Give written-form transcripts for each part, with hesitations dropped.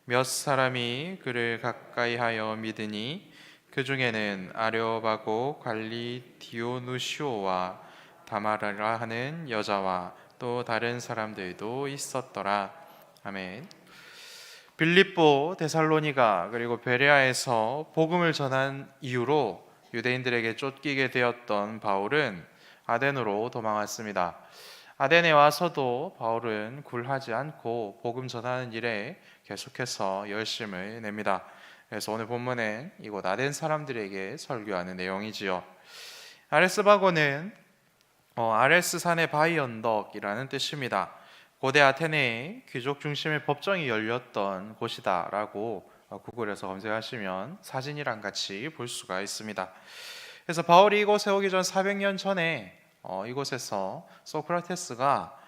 몇 사람이 그를 가까이하여 믿으니 그 중에는 아레오바고 관리 디오누시오와 다마라 하는 여자와 또 다른 사람들도 있었더라. 아멘. 빌립보, 데살로니가 그리고 베레아에서 복음을 전한 이후로 유대인들에게 쫓기게 되었던 바울은 아덴으로 도망왔습니다. 아덴에 와서도 바울은 굴하지 않고 복음 전하는 일에 계속해서 열심을 냅니다. 그래서 오늘 본문엔 이곳 아덴 사람들에게 설교하는 내용이지요. 아레스바고는 아레스산의 바위 언덕이라는 뜻입니다. 고대 아테네의 귀족 중심의 법정이 열렸던 곳이다라고 구글에서 검색하시면 사진이랑 같이 볼 수가 있습니다. 그래서 바울이 이곳에 오기 전 400년 전에 이곳에서 소크라테스가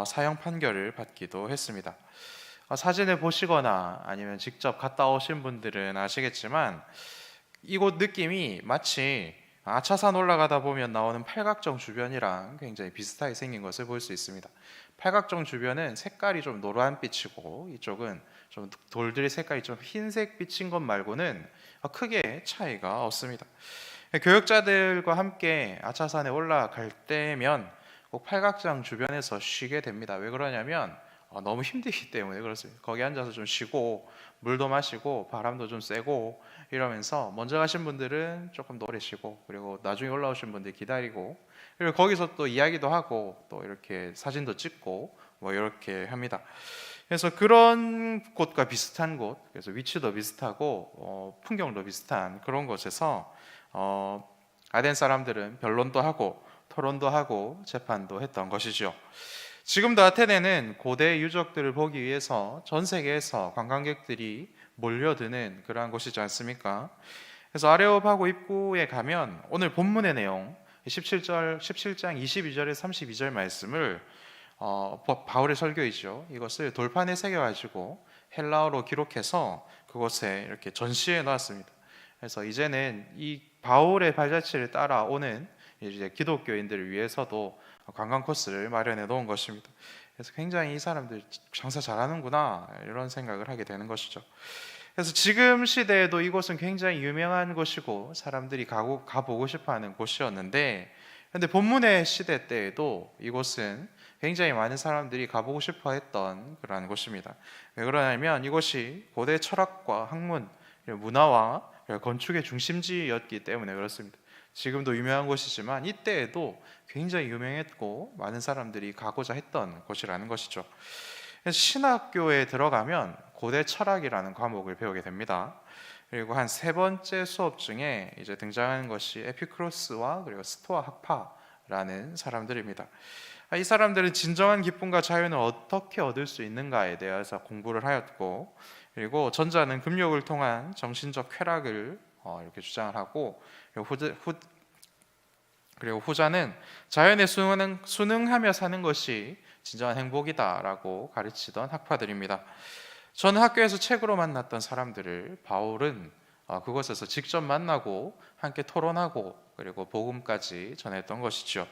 사형 판결을 받기도 했습니다. 사진을 보시거나 아니면 직접 갔다 오신 분들은 아시겠지만 이곳 느낌이 마치 아차산 올라가다 보면 나오는 팔각정 주변이랑 굉장히 비슷하게 생긴 것을 볼 수 있습니다. 팔각정 주변은 색깔이 좀 노란빛이고 이쪽은 좀 돌들의 색깔이 좀 흰색 빛인 것 말고는 크게 차이가 없습니다. 교역자들과 함께 아차산에 올라갈 때면 꼭 팔각정 주변에서 쉬게 됩니다. 왜 그러냐면 너무 힘들기 때문에 그렇습니다. 거기 앉아서 좀 쉬고 물도 마시고 바람도 좀 쐬고 이러면서 먼저 가신 분들은 조금 더 오래 쉬고 그리고 나중에 올라오신 분들 기다리고 그리고 거기서 또 이야기도 하고 또 이렇게 사진도 찍고 뭐 이렇게 합니다. 그래서 그런 곳과 비슷한 곳, 그래서 위치도 비슷하고 풍경도 비슷한 그런 곳에서 아덴 사람들은 변론도 하고 토론도 하고 재판도 했던 것이죠. 지금도 아테네는 고대 유적들을 보기 위해서 전 세계에서 관광객들이 몰려드는 그러한 곳이지 않습니까? 그래서 아레오파고 입구에 가면 오늘 본문의 내용 17장 22절에 32절 말씀을 바울의 설교이죠. 이것을 돌판에 새겨가지고 헬라어로 기록해서 그곳에 이렇게 전시해 놨습니다. 그래서 이제는 이 바울의 발자취를 따라오는 이제 기독교인들을 위해서도 관광 코스를 마련해 놓은 것입니다. 그래서 굉장히 이 사람들 장사 잘하는구나 이런 생각을 하게 되는 것이죠. 그래서 지금 시대에도 이곳은 굉장히 유명한 곳이고 사람들이 가보고 싶어하는 곳이었는데, 그런데 본문의 시대 때에도 이곳은 굉장히 많은 사람들이 가보고 싶어했던 그러한 곳입니다. 왜 그러냐면 이곳이 고대 철학과 학문, 문화와 건축의 중심지였기 때문에 그렇습니다. 지금도 유명한 곳이지만 이때에도 굉장히 유명했고 많은 사람들이 가고자 했던 곳이라는 것이죠. 그래서 신학교에 들어가면 고대 철학이라는 과목을 배우게 됩니다. 그리고 한 세 번째 수업 중에 이제 등장하는 것이 에피크로스와 그리고 스토아 학파라는 사람들입니다. 이 사람들은 진정한 기쁨과 자유는 어떻게 얻을 수 있는가에 대해서 공부를 하였고, 그리고 전자는 금욕을 통한 정신적 쾌락을 이렇게 주장을 하고, 그리고 후자는 자연에 순응하며 사는 것이 진정한 행복이다라고 가르치던 학파들입니다. 저는 학교에서 책으로 만났던 사람들을 바울은 그곳에서 직접 만나고 함께 토론하고 그리고 복음까지 전했던 것이죠.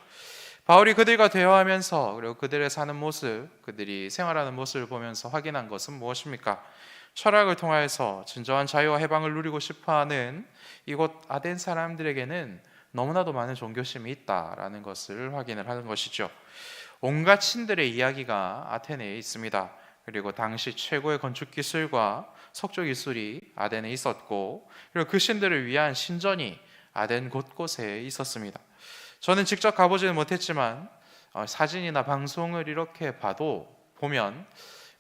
바울이 그들과 대화하면서 그리고 그들의 사는 모습, 그들이 생활하는 모습을 보면서 확인한 것은 무엇입니까? 철학을 통하여서 진정한 자유와 해방을 누리고 싶어하는 이곳 아덴 사람들에게는 너무나도 많은 종교심이 있다라는 것을 확인을 하는 것이죠. 온갖 신들의 이야기가 아테네에 있습니다. 그리고 당시 최고의 건축 기술과 석조 기술이 아덴에 있었고, 그리고 그 신들을 위한 신전이 아덴 곳곳에 있었습니다. 저는 직접 가보지는 못했지만 사진이나 방송을 이렇게 보면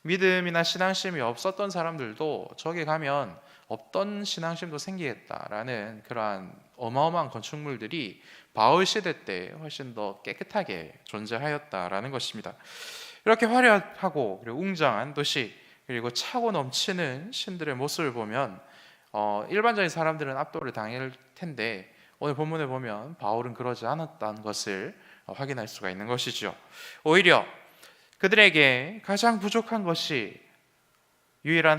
믿음이나 신앙심이 없었던 사람들도 저기 가면 없던 신앙심도 생기겠다라는 그러한 어마어마한 건축물들이 바울 시대 때 훨씬 더 깨끗하게 존재하였다라는 것입니다. 이렇게 화려하고 그리고 웅장한 도시, 그리고 차고 넘치는 신들의 모습을 보면 일반적인 사람들은 압도를 당할 텐데, 오늘 본문에 보면 바울은 그러지 않았다는 것을 확인할 수가 있는 것이죠. 오히려 그들에게 가장 부족한 것이 유일한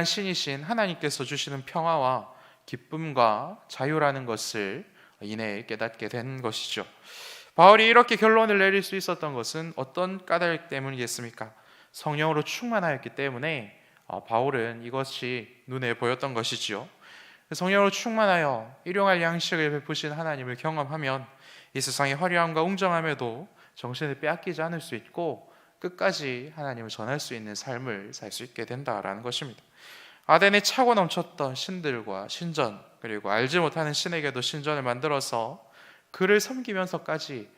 신이신 하나님께서 주시는 평화와 기쁨과 자유라는 것을 이내 깨닫게 된 것이죠. 바울이 이렇게 결론을 내릴 수 있었던 것은 어떤 까닭 때문이겠습니까? 성령으로 충만하였기 때문에 바울은 이것이 눈에 보였던 것이지요. 성령으로 충만하여 일용할 양식을 베푸신 하나님을 경험하면 이 세상의 화려함과 웅장함에도 정신을 빼앗기지 않을 수 있고 끝까지 하나님을 전할 수 있는 삶을 살 수 있게 된다라는 것입니다. 아덴에 차고 넘쳤던 신들과 신전, 그리고 알지 못하는 신에게도 신전을 만들어서 그를 섬기면서까지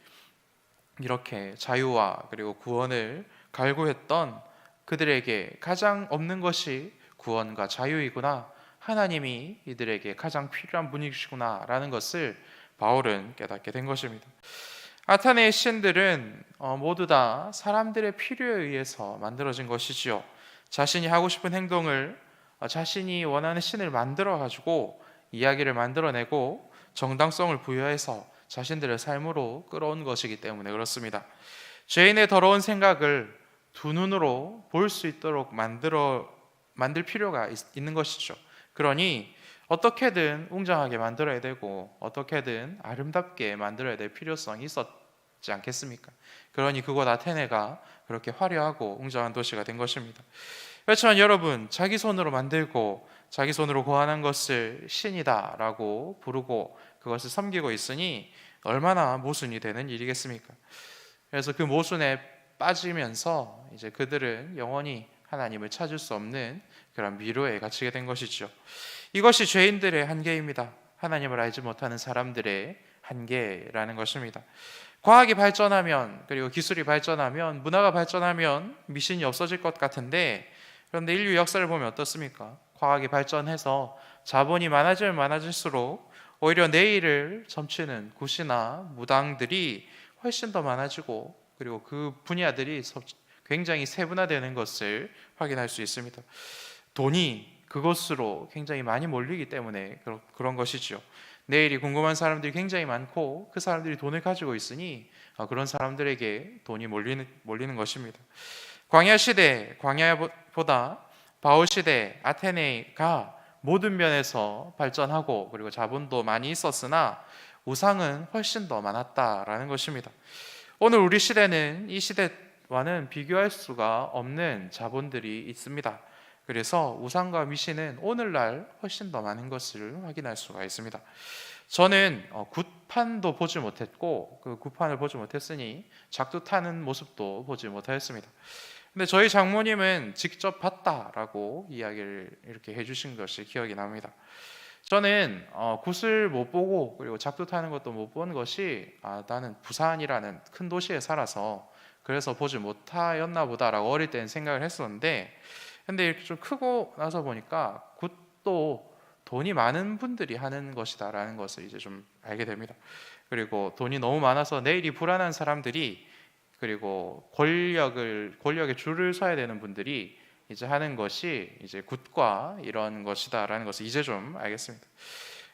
이렇게 자유와 그리고 구원을 갈구했던 그들에게 가장 없는 것이 구원과 자유이구나, 하나님이 이들에게 가장 필요한 분이시구나 라는 것을 바울은 깨닫게 된 것입니다. 아테네의 신들은 모두 다 사람들의 필요에 의해서 만들어진 것이지요. 자신이 하고 싶은 행동을 자신이 원하는 신을 만들어 가지고 이야기를 만들어내고 정당성을 부여해서 자신들의 삶으로 끌어온 것이기 때문에 그렇습니다. 죄인의 더러운 생각을 두 눈으로 볼 수 있도록 만들 필요가 있는 것이죠. 그러니 어떻게든 웅장하게 만들어야 되고 어떻게든 아름답게 만들어야 될 필요성이 있었지 않겠습니까? 그러니 그곳 아테네가 그렇게 화려하고 웅장한 도시가 된 것입니다. 그렇지만 여러분, 자기 손으로 만들고 자기 손으로 고안한 것을 신이다라고 부르고 그것을 섬기고 있으니 얼마나 모순이 되는 일이겠습니까? 그래서 그 모순에 빠지면서 이제 그들은 영원히 하나님을 찾을 수 없는 그런 미로에 갇히게 된 것이죠. 이것이 죄인들의 한계입니다. 하나님을 알지 못하는 사람들의 한계라는 것입니다. 과학이 발전하면, 그리고 기술이 발전하면, 문화가 발전하면 미신이 없어질 것 같은데, 그런데 인류 역사를 보면 어떻습니까? 과학이 발전해서 자본이 많아지면 많아질수록 오히려 내일을 점치는 굿이나 무당들이 훨씬 더 많아지고, 그리고 그 분야들이 굉장히 세분화되는 것을 확인할 수 있습니다. 돈이 그것으로 굉장히 많이 몰리기 때문에 그런 것이죠. 내일이 궁금한 사람들이 굉장히 많고 그 사람들이 돈을 가지고 있으니 그런 사람들에게 돈이 몰리는 것입니다. 광야 시대, 광야보다 바울 시대 아테네가 모든 면에서 발전하고 그리고 자본도 많이 있었으나 우상은 훨씬 더 많았다라는 것입니다. 오늘 우리 시대는 이 시대와는 비교할 수가 없는 자본들이 있습니다. 그래서 우상과 미신은 오늘날 훨씬 더 많은 것을 확인할 수가 있습니다. 저는 굿판도 보지 못했고 그 굿판을 보지 못했으니 작두 타는 모습도 보지 못하였습니다. 근데 저희 장모님은 직접 봤다라고 이야기를 이렇게 해주신 것이 기억이 납니다. 저는 굿을 못 보고 그리고 작두 타는 것도 못 본 것이 나는 부산이라는 큰 도시에 살아서 그래서 보지 못하였나 보다라고 어릴 때는 생각을 했었는데, 근데 이렇게 좀 크고 나서 보니까 굿도 돈이 많은 분들이 하는 것이다라는 것을 이제 좀 알게 됩니다. 그리고 돈이 너무 많아서 내일이 불안한 사람들이, 그리고 권력에 줄을 서야 되는 분들이 이제 하는 것이 이제 굿과 이런 것이다라는 것을 이제 좀 알겠습니다.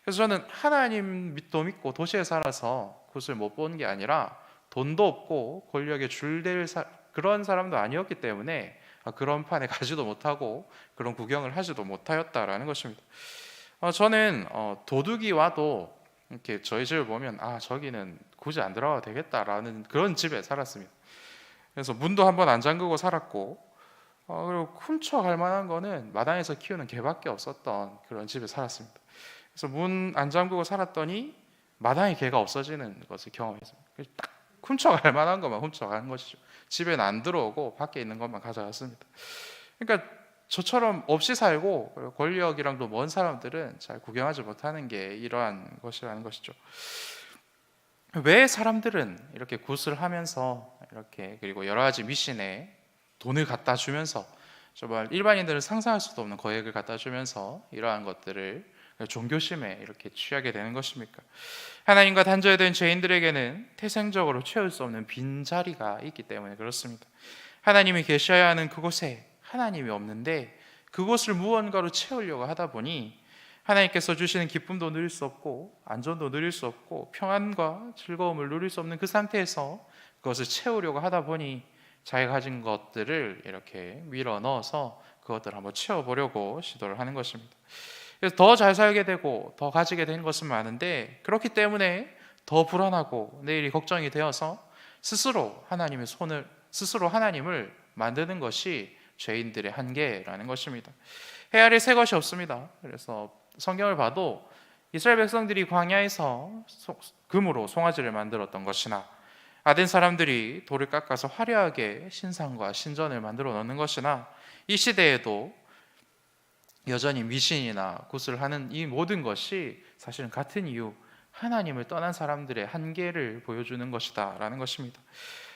그래서 저는 하나님 믿도 믿고 도시에 살아서 굿을 못 본 게 아니라 돈도 없고 권력에 줄될 그런 사람도 아니었기 때문에 그런 판에 가지도 못하고 그런 구경을 하지도 못하였다라는 것입니다. 저는 도둑이 와도 이렇게 저희 집을 보면 저기는 굳이 안 들어가도 되겠다라는 그런 집에 살았습니다. 그래서 문도 한번 안 잠그고 살았고, 그리고 훔쳐갈 만한 거는 마당에서 키우는 개밖에 없었던 그런 집에 살았습니다. 그래서 문 안 잠그고 살았더니 마당에 개가 없어지는 것을 경험했습니다. 딱 훔쳐갈 만한 것만 훔쳐가는 것이죠. 집에는 안 들어오고 밖에 있는 것만 가져갔습니다. 그러니까 저처럼 없이 살고 그리고 권력이랑도 먼 사람들은 잘 구경하지 못하는 게 이러한 것이라는 것이죠. 왜 사람들은 이렇게 굿을 하면서 이렇게 그리고 여러 가지 미신에 돈을 갖다 주면서 정말 일반인들은 상상할 수도 없는 거액을 갖다 주면서 이러한 것들을 종교심에 이렇게 취하게 되는 것입니까? 하나님과 단절된 죄인들에게는 태생적으로 채울 수 없는 빈자리가 있기 때문에 그렇습니다. 하나님이 계셔야 하는 그곳에 하나님이 없는데 그곳을 무언가로 채우려고 하다 보니 하나님께서 주시는 기쁨도 누릴 수 없고 안전도 누릴 수 없고 평안과 즐거움을 누릴 수 없는 그 상태에서 그것을 채우려고 하다 보니 자기가 가진 것들을 이렇게 밀어 넣어서 그것들을 한번 채워보려고 시도를 하는 것입니다. 그래서 더 잘 살게 되고 더 가지게 된 것은 많은데 그렇기 때문에 더 불안하고 내일이 걱정이 되어서 스스로 하나님을 만드는 것이 죄인들의 한계라는 것입니다. 헤아릴 새 것이 없습니다. 그래서 성경을 봐도 이스라엘 백성들이 광야에서 금으로 송아지를 만들었던 것이나 아덴 사람들이 돌을 깎아서 화려하게 신상과 신전을 만들어 놓는 것이나 이 시대에도 여전히 미신이나 굿을 하는 이 모든 것이 사실은 같은 이유, 하나님을 떠난 사람들의 한계를 보여주는 것이다 라는 것입니다.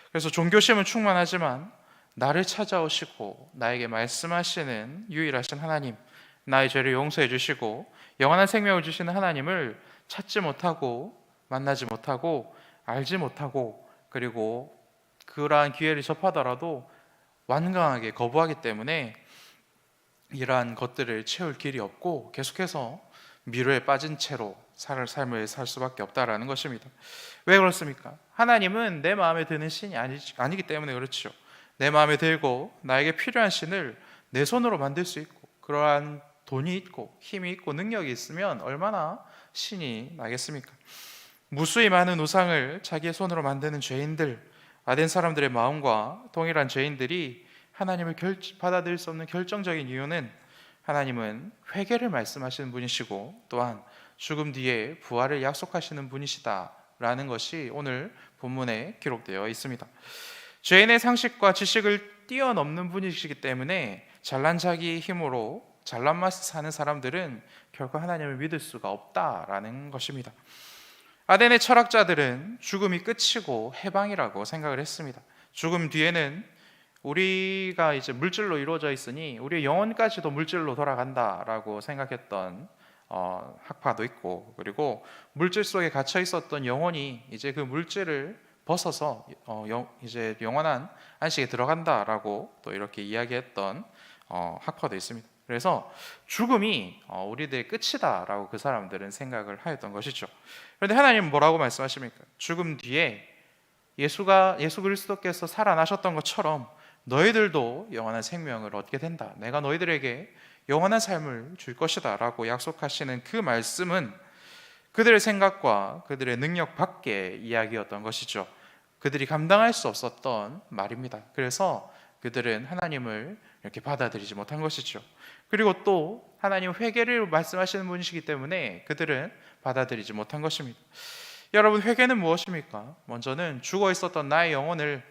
그래서 종교심은 충만하지만 나를 찾아오시고 나에게 말씀하시는 유일하신 하나님, 나의 죄를 용서해 주시고 영원한 생명을 주시는 하나님을 찾지 못하고 만나지 못하고 알지 못하고, 그리고 그러한 기회를 접하더라도 완강하게 거부하기 때문에 이러한 것들을 채울 길이 없고 계속해서 미로에 빠진 채로 삶을 살 수밖에 없다라는 것입니다. 왜 그렇습니까? 하나님은 내 마음에 드는 신이 아니기 때문에 그렇죠. 내 마음에 들고 나에게 필요한 신을 내 손으로 만들 수 있고, 그러한 돈이 있고 힘이 있고 능력이 있으면 얼마나 신이 나겠습니까? 무수히 많은 우상을 자기의 손으로 만드는 죄인들, 아덴 사람들의 마음과 동일한 죄인들이 하나님을 받아들일 수 없는 결정적인 이유는 하나님은 회개를 말씀하시는 분이시고 또한 죽음 뒤에 부활을 약속하시는 분이시다라는 것이 오늘 본문에 기록되어 있습니다. 죄인의 상식과 지식을 뛰어넘는 분이시기 때문에 잘난 자기 힘으로 잘난 맛에 사는 사람들은 결코 하나님을 믿을 수가 없다라는 것입니다. 아덴의 철학자들은 죽음이 끝이고 해방이라고 생각을 했습니다. 죽음 뒤에는 우리가 이제 물질로 이루어져 있으니 우리의 영혼까지도 물질로 돌아간다라고 생각했던 학파도 있고, 그리고 물질 속에 갇혀 있었던 영혼이 이제 그 물질을 벗어서 이제 영원한 안식에 들어간다라고 또 이렇게 이야기했던 학파도 있습니다. 그래서 죽음이 우리들의 끝이다라고 그 사람들은 생각을 하였던 것이죠. 그런데 하나님은 뭐라고 말씀하십니까? 죽음 뒤에 예수 그리스도께서 살아나셨던 것처럼 너희들도 영원한 생명을 얻게 된다, 내가 너희들에게 영원한 삶을 줄 것이다 라고 약속하시는 그 말씀은 그들의 생각과 그들의 능력 밖의 이야기였던 것이죠. 그들이 감당할 수 없었던 말입니다. 그래서 그들은 하나님을 이렇게 받아들이지 못한 것이죠. 그리고 또 하나님 회개를 말씀하시는 분이시기 때문에 그들은 받아들이지 못한 것입니다. 여러분, 회개는 무엇입니까? 먼저는 죽어 있었던 나의 영혼을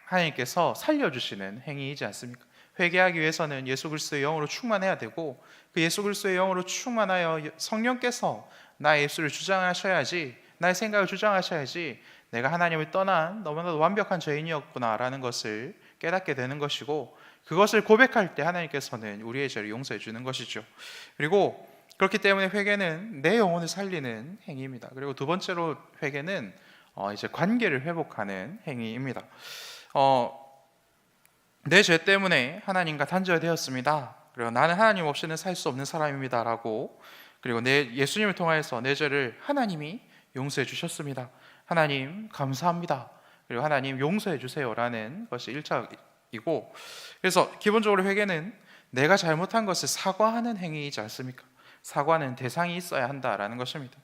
하나님께서 살려주시는 행위이지 않습니까? 회개하기 위해서는 예수 그리스도의 영으로 충만해야 되고, 그 예수 그리스도의 영으로 충만하여 성령께서 나의 예수를 주장하셔야지, 나의 생각을 주장하셔야지 내가 하나님을 떠난 너무나도 완벽한 죄인이었구나라는 것을 깨닫게 되는 것이고, 그것을 고백할 때 하나님께서는 우리의 죄를 용서해 주는 것이죠. 그리고 그렇기 때문에 회개는 내 영혼을 살리는 행위입니다. 그리고 두 번째로 회개는 이제 관계를 회복하는 행위입니다. 내 죄 때문에 하나님과 단절되었습니다. 그리고 나는 하나님 없이는 살 수 없는 사람입니다라고, 그리고 예수님을 통하여서 내 죄를 하나님이 용서해 주셨습니다. 하나님 감사합니다. 그리고 하나님 용서해 주세요라는 것이 1차이고, 그래서 기본적으로 회개는 내가 잘못한 것을 사과하는 행위이지 않습니까? 사과는 대상이 있어야 한다라는 것입니다.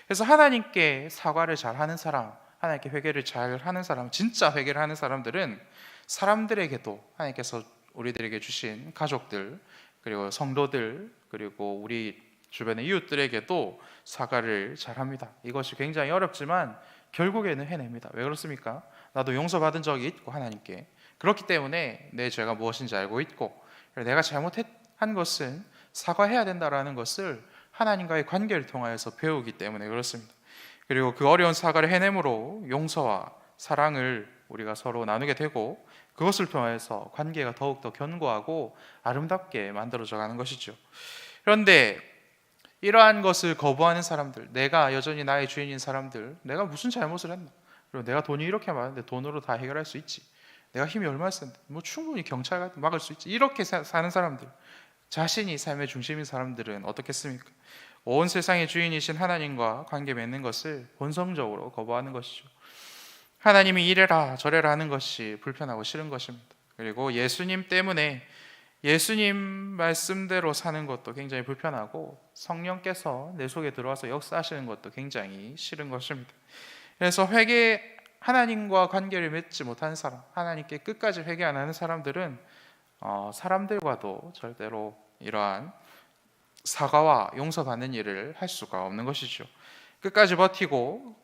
그래서 하나님께 사과를 잘하는 사람, 하나님께 회개를 잘하는 사람, 진짜 회개를 하는 사람들은 사람들에게도 하나님께서 우리들에게 주신 가족들, 그리고 성도들, 그리고 우리 주변의 이웃들에게도 사과를 잘합니다. 이것이 굉장히 어렵지만 결국에는 해냅니다. 왜 그렇습니까? 나도 용서받은 적이 있고 하나님께, 그렇기 때문에 내 죄가 무엇인지 알고 있고, 내가 잘못한 것은 사과해야 된다라는 것을 하나님과의 관계를 통하여서 배우기 때문에 그렇습니다. 그리고 그 어려운 사과를 해냄으로 용서와 사랑을 우리가 서로 나누게 되고, 그것을 통해서 관계가 더욱더 견고하고 아름답게 만들어져 가는 것이죠. 그런데 이러한 것을 거부하는 사람들, 내가 여전히 나의 주인인 사람들, 내가 무슨 잘못을 했나? 그리고 내가 돈이 이렇게 많은데 돈으로 다 해결할 수 있지, 내가 힘이 얼마나 센데 뭐 충분히 경찰 막을 수 있지, 이렇게 사는 사람들, 자신이 삶의 중심인 사람들은 어떻겠습니까? 온 세상의 주인이신 하나님과 관계 맺는 것을 본성적으로 거부하는 것이죠. 하나님이 이래라 저래라 하는 것이 불편하고 싫은 것입니다. 그리고 예수님 때문에 예수님 말씀대로 사는 것도 굉장히 불편하고, 성령께서 내 속에 들어와서 역사하시는 것도 굉장히 싫은 것입니다. 그래서 하나님과 관계를 맺지 못하는 사람, 하나님께 끝까지 회개 안 하는 사람들은 사람들과도 절대로 이러한 사과와 용서받는 일을 할 수가 없는 것이죠. 끝까지 버티고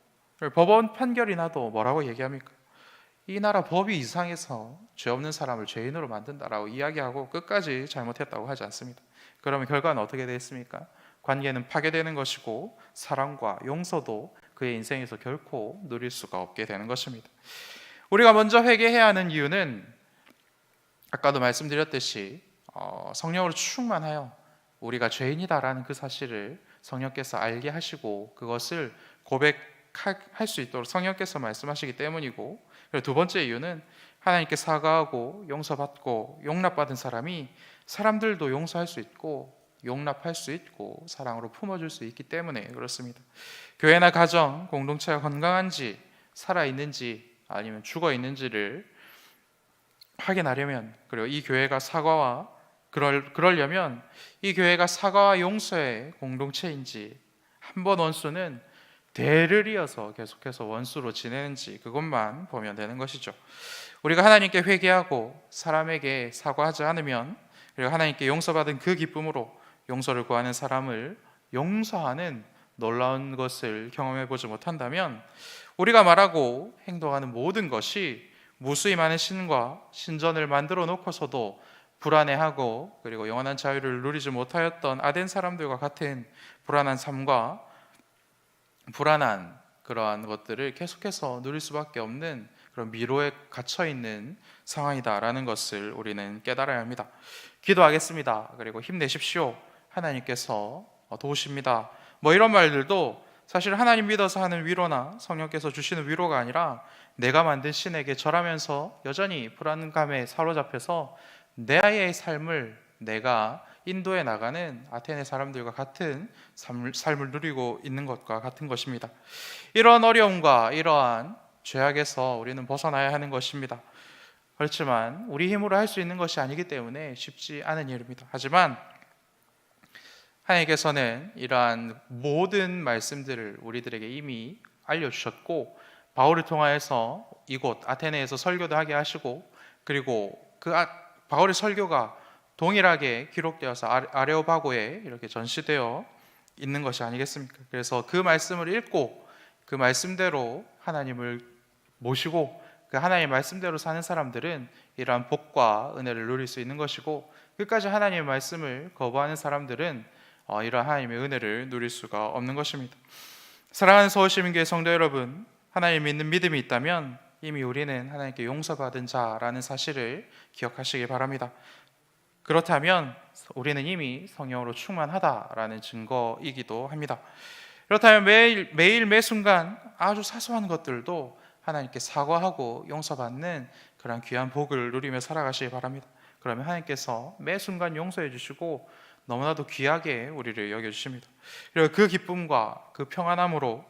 법원 판결이 나도 뭐라고 얘기합니까? 이 나라 법이 이상해서 죄 없는 사람을 죄인으로 만든다라고 이야기하고 끝까지 잘못했다고 하지 않습니다. 그러면 결과는 어떻게 되겠습니까? 관계는 파괴되는 것이고 사랑과 용서도 그의 인생에서 결코 누릴 수가 없게 되는 것입니다. 우리가 먼저 회개해야 하는 이유는 아까도 말씀드렸듯이 성령으로 충만하여 우리가 죄인이다라는 그 사실을 성령께서 알게 하시고 그것을 고백할 수 있도록 성령께서 말씀하시기 때문이고, 그리고 두 번째 이유는 하나님께 사과하고 용서받고 용납받은 사람이 사람들도 용서할 수 있고 용납할 수 있고 사랑으로 품어줄 수 있기 때문에 그렇습니다. 교회나 가정, 공동체가 건강한지 살아있는지 아니면 죽어있는지를 확인하려면, 그리고 이 교회가 사과와 그러려면 이 교회가 사과와 용서의 공동체인지, 한 번 원수는 대를 이어서 계속해서 원수로 지내는지 그것만 보면 되는 것이죠. 우리가 하나님께 회개하고 사람에게 사과하지 않으면, 그리고 하나님께 용서받은 그 기쁨으로 용서를 구하는 사람을 용서하는 놀라운 것을 경험해 보지 못한다면 우리가 말하고 행동하는 모든 것이 무수히 많은 신과 신전을 만들어 놓고서도 불안해하고 그리고 영원한 자유를 누리지 못하였던 아덴 사람들과 같은 불안한 삶과 불안한 그러한 것들을 계속해서 누릴 수밖에 없는 그런 미로에 갇혀 있는 상황이다라는 것을 우리는 깨달아야 합니다. 기도하겠습니다. 그리고 힘내십시오. 하나님께서 도우십니다. 뭐 이런 말들도 사실 하나님 믿어서 하는 위로나 성령께서 주시는 위로가 아니라 내가 만든 신에게 절하면서 여전히 불안감에 사로잡혀서 내 아이의 삶을 내가 인도해 나가는 아테네 사람들과 같은 삶을 누리고 있는 것과 같은 것입니다. 이러한 어려움과 이러한 죄악에서 우리는 벗어나야 하는 것입니다. 그렇지만 우리 힘으로 할 수 있는 것이 아니기 때문에 쉽지 않은 일입니다. 하지만 하나님께서는 이러한 모든 말씀들을 우리들에게 이미 알려주셨고 바울을 통하여서 이곳 아테네에서 설교도 하게 하시고, 그리고 바울의 설교가 동일하게 기록되어서 아레오바고에 이렇게 전시되어 있는 것이 아니겠습니까? 그래서 그 말씀을 읽고 그 말씀대로 하나님을 모시고 그 하나님의 말씀대로 사는 사람들은 이러한 복과 은혜를 누릴 수 있는 것이고, 끝까지 하나님의 말씀을 거부하는 사람들은 이러한 하나님의 은혜를 누릴 수가 없는 것입니다. 사랑하는 서울시민교회 성도 여러분, 하나님 믿는 믿음이 있다면 이미 우리는 하나님께 용서받은 자라는 사실을 기억하시기 바랍니다. 그렇다면 우리는 이미 성령으로 충만하다라는 증거이기도 합니다. 그렇다면 매일 매 순간 아주 사소한 것들도 하나님께 사과하고 용서받는 그런 귀한 복을 누리며 살아가시기 바랍니다. 그러면 하나님께서 매 순간 용서해 주시고 너무나도 귀하게 우리를 여겨주십니다. 그리고 그 기쁨과 그 평안함으로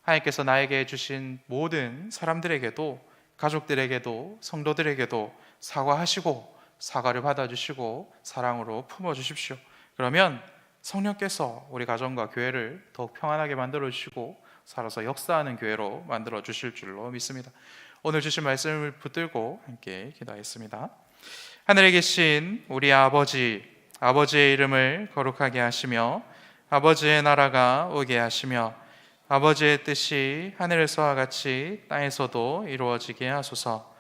하나님께서 나에게 주신 모든 사람들에게도, 가족들에게도, 성도들에게도 사과하시고 사과를 받아주시고 사랑으로 품어주십시오. 그러면 성령께서 우리 가정과 교회를 더욱 평안하게 만들어주시고 살아서 역사하는 교회로 만들어주실 줄로 믿습니다. 오늘 주신 말씀을 붙들고 함께 기도하겠습니다. 하늘에 계신 우리 아버지의 이름을 거룩하게 하시며 아버지의 나라가 오게 하시며 아버지의 뜻이 하늘에서와 같이 땅에서도 이루어지게 하소서.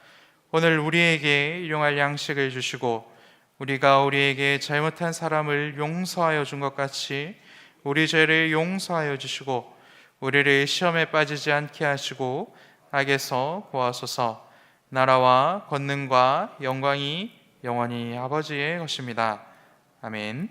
오늘 우리에게 일용할 양식을 주시고 우리가 우리에게 잘못한 사람을 용서하여 준 것 같이 우리 죄를 용서하여 주시고 우리를 시험에 빠지지 않게 하시고 악에서 구하소서. 나라와 권능과 영광이 영원히 아버지의 것입니다. 아멘.